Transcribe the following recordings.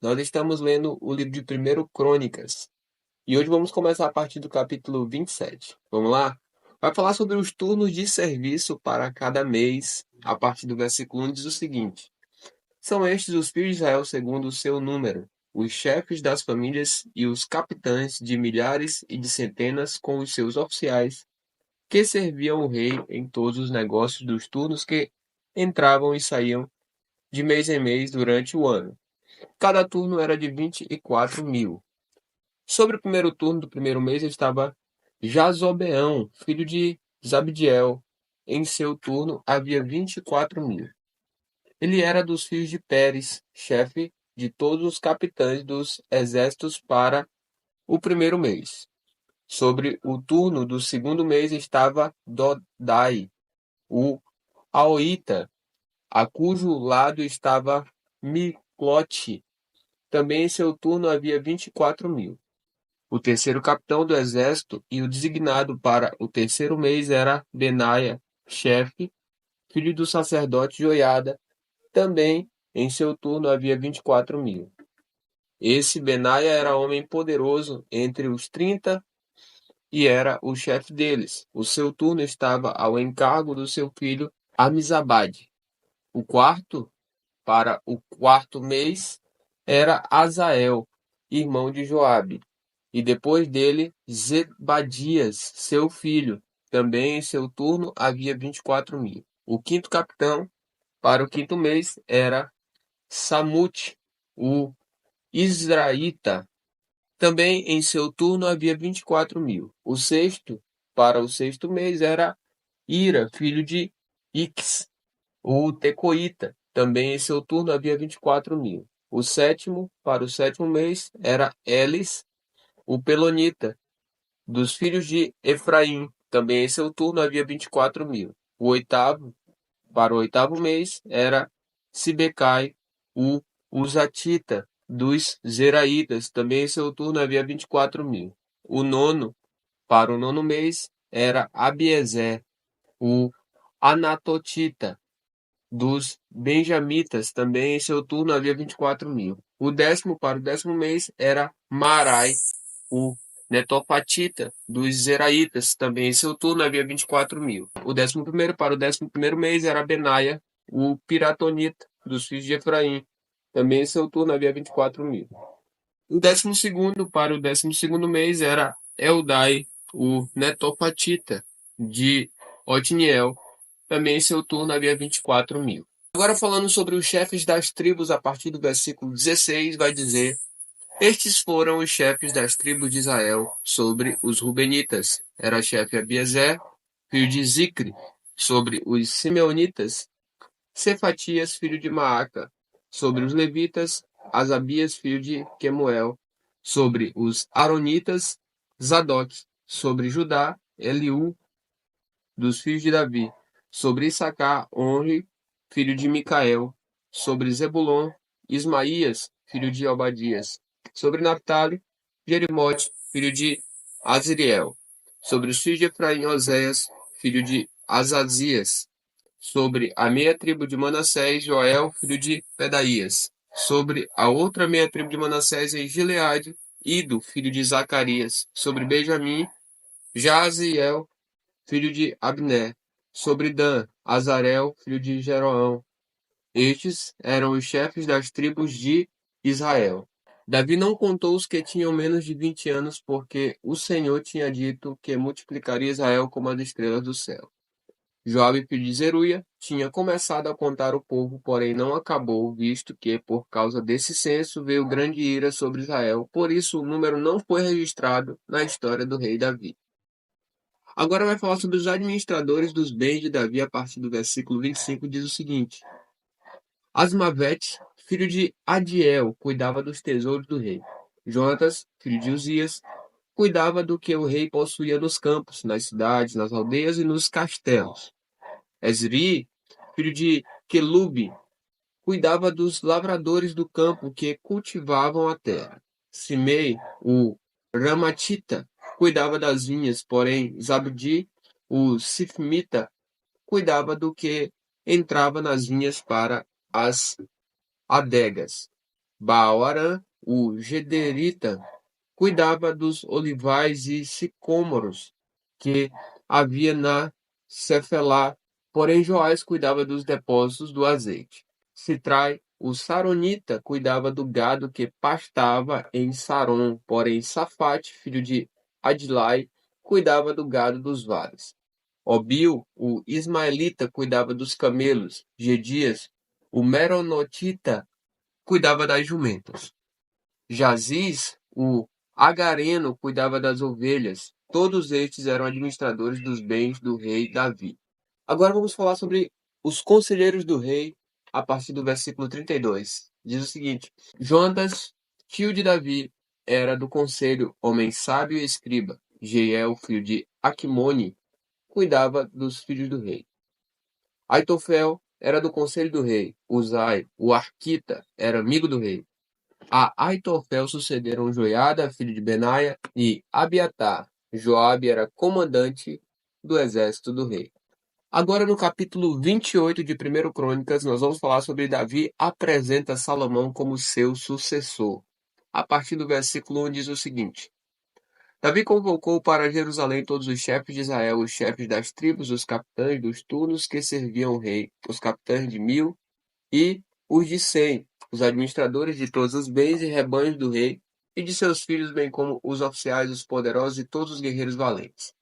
Nós estamos lendo o livro de Primeiro Crônicas e hoje vamos começar a partir do capítulo 27. Vamos lá? Vai falar sobre os turnos de serviço para cada mês. A partir do versículo 1 diz o seguinte: São estes os filhos de Israel segundo o seu número, os chefes das famílias e os capitães de milhares e de centenas com os seus oficiais, que serviam o rei em todos os negócios dos turnos que entravam e saíam de mês em mês durante o ano. Cada turno era de 24.000. Sobre o primeiro turno do primeiro mês estava Jazobeão, filho de Zabdiel. Em seu turno havia 24.000. Ele era dos filhos de Pérez, chefe de todos os capitães dos exércitos para o primeiro mês. Sobre o turno do segundo mês estava Dodai, o Aoita, a cujo lado estava Miclote. Também em seu turno havia 24.000. O terceiro capitão do exército e o designado para o terceiro mês era Benaia, chefe, filho do sacerdote Joiada. Também em seu turno havia 24.000. Esse Benaia era homem poderoso entre os 30 e era o chefe deles. O seu turno estava ao encargo do seu filho Amizabade. O quarto, para o quarto mês, era Azael, irmão de Joabe. E depois dele, Zebadias, seu filho. Também em seu turno havia 24.000. O quinto capitão, para o quinto mês, era Samute, o Israelita. Também em seu turno havia 24.000. O sexto, para o sexto mês, era Ira, filho de Ix, o Tecoita. Também em seu turno havia 24.000. O sétimo, para o sétimo mês, era Elis, o Pelonita, dos filhos de Efraim. Também em seu turno havia 24.000. O oitavo, para o oitavo mês, era Sibecai, o Uzatita, dos Zeraitas. Também em seu turno havia 24.000. O nono, para o nono mês, era Abiezer, o Anatotita, dos Benjamitas. Também em seu turno havia 24.000. O décimo, para o décimo mês, era Marai, o Netofatita, dos Zeraitas. Também em seu turno havia 24.000. O décimo primeiro, para o décimo primeiro mês, era Benaia, o Piratonita, dos filhos de Efraim. Também em seu turno havia 24.000. O décimo segundo, para o décimo segundo mês, era Eldai, o Netofatita, de Otniel. Também em seu turno havia 24.000. Agora falando sobre os chefes das tribos, a partir do versículo 16, vai dizer: Estes foram os chefes das tribos de Israel sobre os Rubenitas. Era chefe Abiezer, filho de Zicre. Sobre os Simeonitas, Cefatias, filho de Maaca. Sobre os Levitas, Asabias, filho de Quemuel. Sobre os Aronitas, Zadok. Sobre Judá, Eliú, dos filhos de Davi. Sobre Issacar, Onri, filho de Micael. Sobre Zebulon, Ismaías, filho de Obadias. Sobre Naphtali, Jerimote, filho de Azriel. Sobre os filhos de Efraim, Oséias, filho de Azazias. Sobre a meia tribo de Manassés, Joel, filho de Pedaías. Sobre a outra meia tribo de Manassés, em Gileade, Ido, filho de Zacarias. Sobre Benjamim, Jaziel, filho de Abner. Sobre Dan, Azarel, filho de Jeroão. Estes eram os chefes das tribos de Israel. Davi não contou os que tinham menos de 20 anos, porque o Senhor tinha dito que multiplicaria Israel como as estrelas do céu. Joabe, filho de Zeruia, tinha começado a contar o povo, porém não acabou, visto que, por causa desse censo, veio grande ira sobre Israel. Por isso, o número não foi registrado na história do rei Davi. Agora vai falar sobre os administradores dos bens de Davi, a partir do versículo 25, diz o seguinte: Asmavete, filho de Adiel, cuidava dos tesouros do rei. Jonatas, filho de Uzias, cuidava do que o rei possuía nos campos, nas cidades, nas aldeias e nos castelos. Esri, filho de Quelube, cuidava dos lavradores do campo que cultivavam a terra. Simei, o Ramatita, cuidava das vinhas, porém Zabdi, o Sifmita, cuidava do que entrava nas vinhas para as adegas. Baal-Harã, o Gederita, cuidava dos olivais e sicômoros que havia na Cefelá, porém Joás cuidava dos depósitos do azeite. Sitrai, o Saronita, cuidava do gado que pastava em Saron, porém Safate, filho de Adilai, cuidava do gado dos vales. Obil, o Ismaelita, cuidava dos camelos. Gedias, o Meronotita, cuidava das jumentas. Jaziz, o agareno, cuidava das ovelhas. Todos estes eram administradores dos bens do rei Davi. Agora vamos falar sobre os conselheiros do rei, a partir do versículo 32. Diz o seguinte: Jonatas, tio de Davi, era do conselho, homem sábio e escriba. Jeiel, filho de Aquimone, cuidava dos filhos do rei. Aitofel era do conselho do rei. Uzai, o arquita, era amigo do rei. A Aitofel sucederam Joiada, filho de Benaia, e Abiatar. Joabe era comandante do exército do rei. Agora, no capítulo 28 de 1 Crônicas, nós vamos falar sobre Davi apresenta Salomão como seu sucessor. A partir do versículo 1 diz o seguinte: Davi convocou para Jerusalém todos os chefes de Israel, os chefes das tribos, os capitães dos turnos que serviam o rei, os capitães de 1000 e os de 100, os administradores de todos os bens e rebanhos do rei e de seus filhos, bem como os oficiais, os poderosos e todos os guerreiros valentes.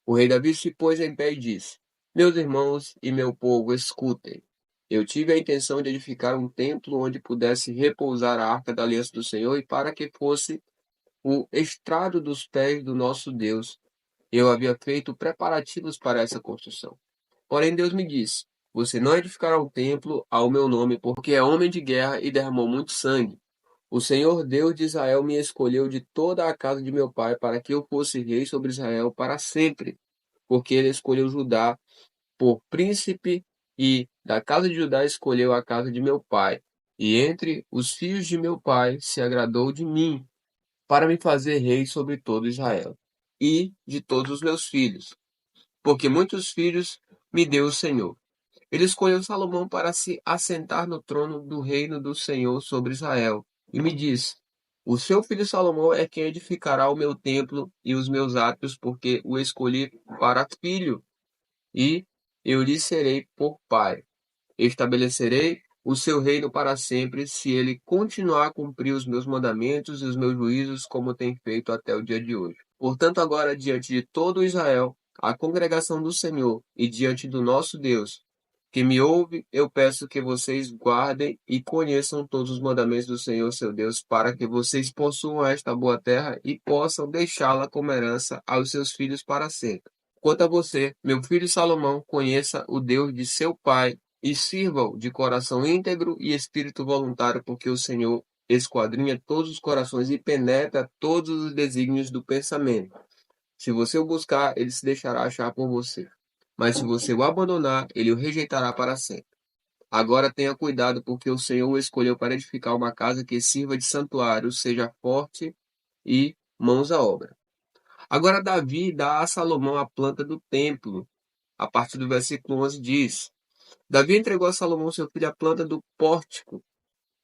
O rei Davi se pôs em pé e disse: Meus irmãos e meu povo, escutem. Eu tive a intenção de edificar um templo onde pudesse repousar a arca da aliança do Senhor e para que fosse o estrado dos pés do nosso Deus. Eu havia feito preparativos para essa construção. Porém, Deus me disse: Você não edificará um templo ao meu nome, porque é homem de guerra e derramou muito sangue. O Senhor Deus de Israel me escolheu de toda a casa de meu pai para que eu fosse rei sobre Israel para sempre, porque ele escolheu Judá por príncipe e da casa de Judá escolheu a casa de meu pai. E entre os filhos de meu pai se agradou de mim para me fazer rei sobre todo Israel e de todos os meus filhos, porque muitos filhos me deu o Senhor. Ele escolheu Salomão para se assentar no trono do reino do Senhor sobre Israel. E me disse: O seu filho Salomão é quem edificará o meu templo e os meus átrios, porque o escolhi para filho, e eu lhe serei por pai. Estabelecerei o seu reino para sempre, se ele continuar a cumprir os meus mandamentos e os meus juízos, como tem feito até o dia de hoje. Portanto, agora, diante de todo Israel, a congregação do Senhor, e diante do nosso Deus, que me ouve, eu peço que vocês guardem e conheçam todos os mandamentos do Senhor, seu Deus, para que vocês possuam esta boa terra e possam deixá-la como herança aos seus filhos para sempre. Quanto a você, meu filho Salomão, conheça o Deus de seu pai e sirva-o de coração íntegro e espírito voluntário, porque o Senhor esquadrinha todos os corações e penetra todos os desígnios do pensamento. Se você o buscar, ele se deixará achar por você. Mas se você o abandonar, ele o rejeitará para sempre. Agora tenha cuidado, porque o Senhor o escolheu para edificar uma casa que sirva de santuário, seja forte e mãos à obra. Agora Davi dá a Salomão a planta do templo. A partir do versículo 11 diz: Davi entregou a Salomão, seu filho, a planta do pórtico,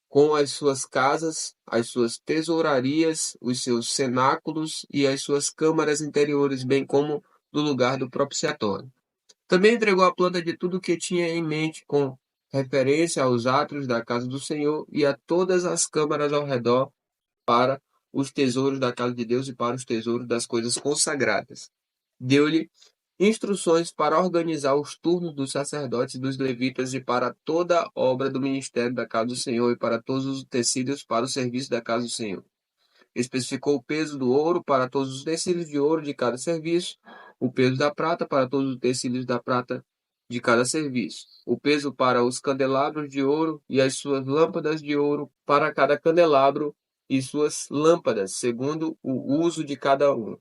com as suas casas, as suas tesourarias, os seus cenáculos e as suas câmaras interiores, bem como do lugar do propiciatório. Também entregou a planta de tudo o que tinha em mente, com referência aos átrios da casa do Senhor e a todas as câmaras ao redor, para os tesouros da casa de Deus e para os tesouros das coisas consagradas. Deu-lhe instruções para organizar os turnos dos sacerdotes e dos levitas e para toda a obra do ministério da casa do Senhor e para todos os utensílios para o serviço da casa do Senhor. Especificou o peso do ouro para todos os utensílios de ouro de cada serviço, o peso da prata para todos os utensílios da prata de cada serviço, o peso para os candelabros de ouro e as suas lâmpadas de ouro para cada candelabro e suas lâmpadas, segundo o uso de cada um.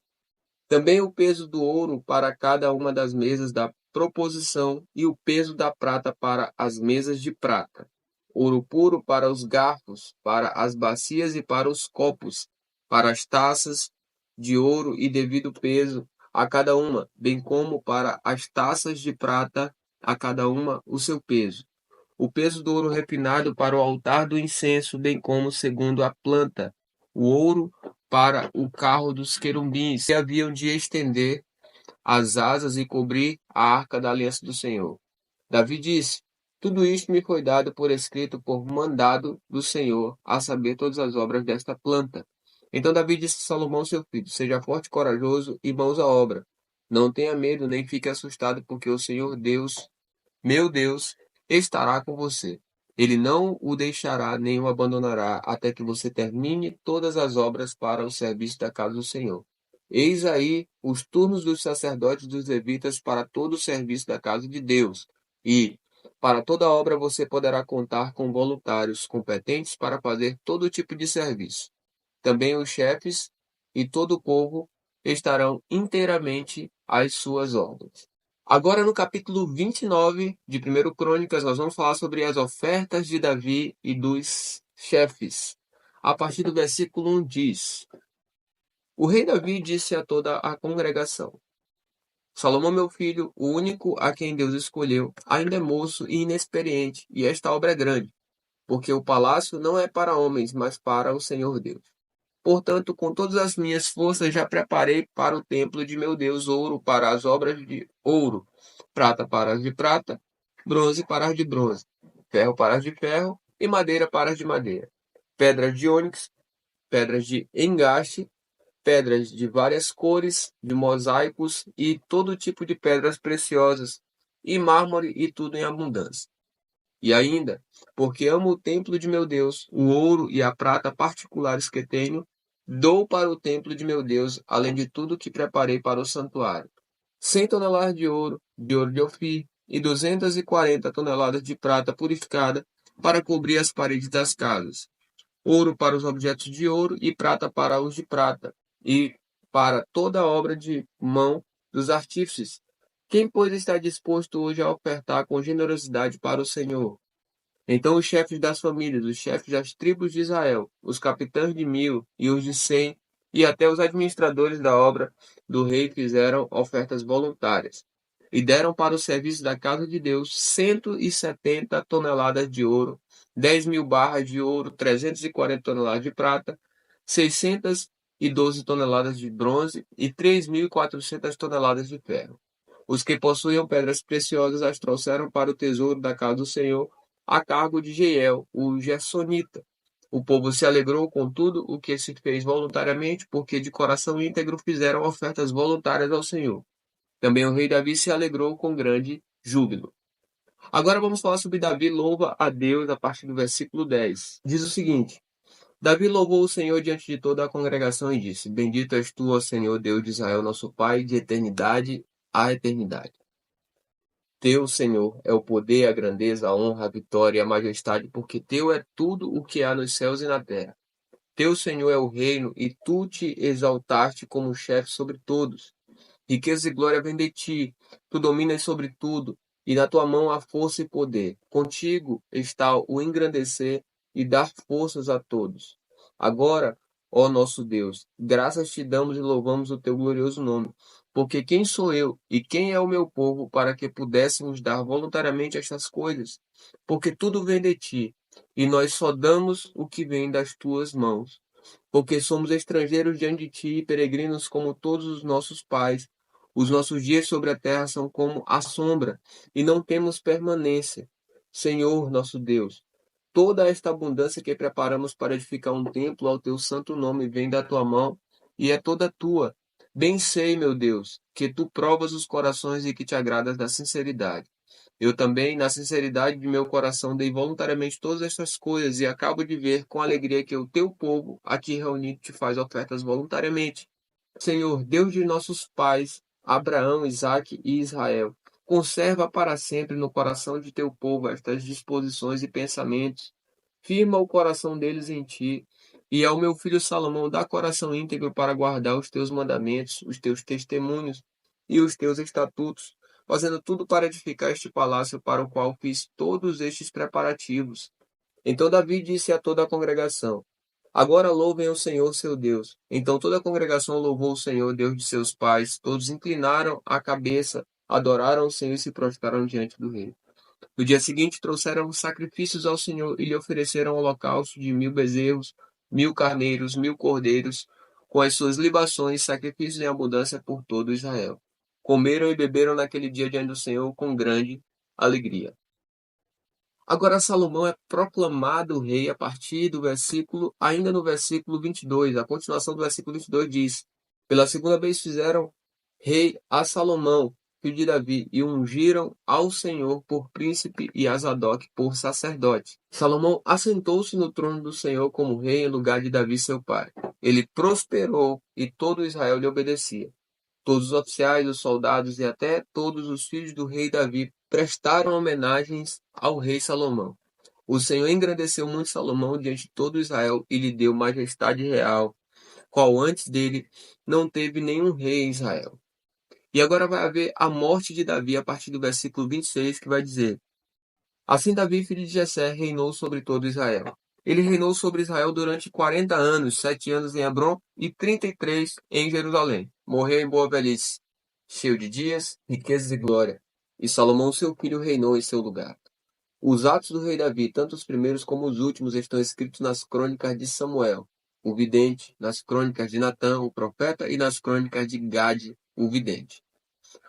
Também o peso do ouro para cada uma das mesas da proposição e o peso da prata para as mesas de prata. Ouro puro para os garfos, para as bacias e para os copos, para as taças de ouro e devido peso a cada uma, bem como para as taças de prata, a cada uma o seu peso. o peso do ouro refinado para o altar do incenso, bem como segundo a planta, o ouro para o carro dos querubins, que haviam de estender as asas e cobrir a arca da aliança do Senhor. Davi disse: Tudo isto me foi dado por escrito por mandado do Senhor, a saber todas as obras desta planta. Então Davi disse a Salomão, seu filho: Seja forte e corajoso e mãos à obra. Não tenha medo, nem fique assustado, porque o Senhor Deus, meu Deus, estará com você. Ele não o deixará nem o abandonará até que você termine todas as obras para o serviço da casa do Senhor. Eis aí os turnos dos sacerdotes e dos levitas para todo o serviço da casa de Deus. E, para toda obra, você poderá contar com voluntários competentes para fazer todo tipo de serviço. Também os chefes e todo o povo estarão inteiramente às suas ordens. Agora, no capítulo 29 de 1 Crônicas, nós vamos falar sobre as ofertas de Davi e dos chefes. A partir do versículo 1 diz: O rei Davi disse a toda a congregação: Salomão, meu filho, o único a quem Deus escolheu, ainda é moço e inexperiente, e esta obra é grande, porque o palácio não é para homens, mas para o Senhor Deus. Portanto, com todas as minhas forças já preparei para o templo de meu Deus ouro para as obras de ouro, prata para as de prata, bronze para as de bronze, ferro para as de ferro e madeira para as de madeira, pedras de ônix, pedras de engaste, pedras de várias cores, de mosaicos e todo tipo de pedras preciosas, e mármore e tudo em abundância. E ainda, porque amo o templo de meu Deus, o ouro e a prata particulares que tenho, dou para o templo de meu Deus, além de tudo que preparei para o santuário. 100 toneladas de ouro de Ofir, e 240 toneladas de prata purificada para cobrir as paredes das casas. Ouro para os objetos de ouro e prata para os de prata, e para toda a obra de mão dos artífices. Quem, pois, está disposto hoje a ofertar com generosidade para o Senhor? Então os chefes das famílias, os chefes das tribos de Israel, os capitães de 1000 e os de 100, e até os administradores da obra do rei fizeram ofertas voluntárias. E deram para o serviço da casa de Deus 170 toneladas de ouro, 10.000 barras de ouro, 340 toneladas de prata, 612 toneladas de bronze e 3.400 toneladas de ferro. Os que possuíam pedras preciosas as trouxeram para o tesouro da casa do Senhor, a cargo de Jeiel, o Gersonita. O povo se alegrou com tudo o que se fez voluntariamente, porque de coração íntegro fizeram ofertas voluntárias ao Senhor. Também o rei Davi se alegrou com grande júbilo. Agora vamos falar sobre Davi louva a Deus a partir do versículo 10. Diz o seguinte: Davi louvou o Senhor diante de toda a congregação e disse: Bendito és tu, ó Senhor, Deus de Israel, nosso Pai, de eternidade a eternidade. Teu, Senhor, é o poder, a grandeza, a honra, a vitória e a majestade, porque teu é tudo o que há nos céus e na terra. Teu, Senhor, é o reino, e tu te exaltaste como chefe sobre todos. Riqueza e glória vêm de ti, tu dominas sobre tudo, e na tua mão há força e poder. Contigo está o engrandecer e dar forças a todos. Agora, ó nosso Deus, graças te damos e louvamos o teu glorioso nome. Porque quem sou eu e quem é o meu povo para que pudéssemos dar voluntariamente estas coisas? Porque tudo vem de ti, e nós só damos o que vem das tuas mãos. Porque somos estrangeiros diante de ti e peregrinos como todos os nossos pais. Os nossos dias sobre a terra são como a sombra, e não temos permanência. Senhor, nosso Deus, toda esta abundância que preparamos para edificar um templo ao teu santo nome vem da tua mão e é toda tua. Bem sei, meu Deus, que tu provas os corações e que te agradas da sinceridade. Eu também, na sinceridade de meu coração, dei voluntariamente todas estas coisas e acabo de ver com alegria que o teu povo, aqui reunido, te faz ofertas voluntariamente. Senhor, Deus de nossos pais, Abraão, Isaque e Israel, conserva para sempre no coração de teu povo estas disposições e pensamentos. Firma o coração deles em ti, e ao meu filho Salomão dá coração íntegro para guardar os teus mandamentos, os teus testemunhos e os teus estatutos, fazendo tudo para edificar este palácio para o qual fiz todos estes preparativos. Então Davi disse a toda a congregação: Agora louvem o Senhor seu Deus. Então toda a congregação louvou o Senhor, Deus de seus pais. Todos inclinaram a cabeça, adoraram o Senhor e se prostraram diante do rei. No dia seguinte, trouxeram sacrifícios ao Senhor e lhe ofereceram holocausto de 1000 bezerros, 1000 carneiros, 1000 cordeiros, com as suas libações, sacrifícios em abundância por todo Israel. Comeram e beberam naquele dia diante do Senhor com grande alegria. Agora Salomão é proclamado rei a partir do versículo, ainda no versículo 22. A continuação do versículo 22 diz: Pela segunda vez fizeram rei a Salomão, filho de Davi, e ungiram ao Senhor por príncipe e a Zadok por sacerdote. Salomão assentou-se no trono do Senhor como rei em lugar de Davi seu pai. Ele prosperou e todo Israel lhe obedecia. Todos os oficiais, os soldados e até todos os filhos do rei Davi prestaram homenagens ao rei Salomão. O Senhor engrandeceu muito Salomão diante de todo Israel e lhe deu majestade real, qual antes dele não teve nenhum rei em Israel. E agora vai haver a morte de Davi a partir do versículo 26, que vai dizer: Assim Davi, filho de Jessé, reinou sobre todo Israel. Ele reinou sobre Israel durante 40 anos, 7 anos em Hebrom e 33 em Jerusalém. Morreu em boa velhice, cheio de dias, riquezas e glória. E Salomão, seu filho, reinou em seu lugar. Os atos do rei Davi, tanto os primeiros como os últimos, estão escritos nas crônicas de Samuel, o vidente, nas crônicas de Natã, o profeta, e nas crônicas de Gade, o vidente.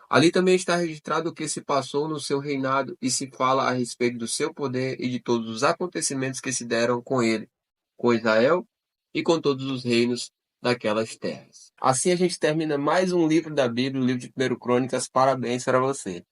Ali também está registrado o que se passou no seu reinado e se fala a respeito do seu poder e de todos os acontecimentos que se deram com ele, com Israel e com todos os reinos daquelas terras. Assim a gente termina mais um livro da Bíblia, o livro de 1 Crônicas. Parabéns para você.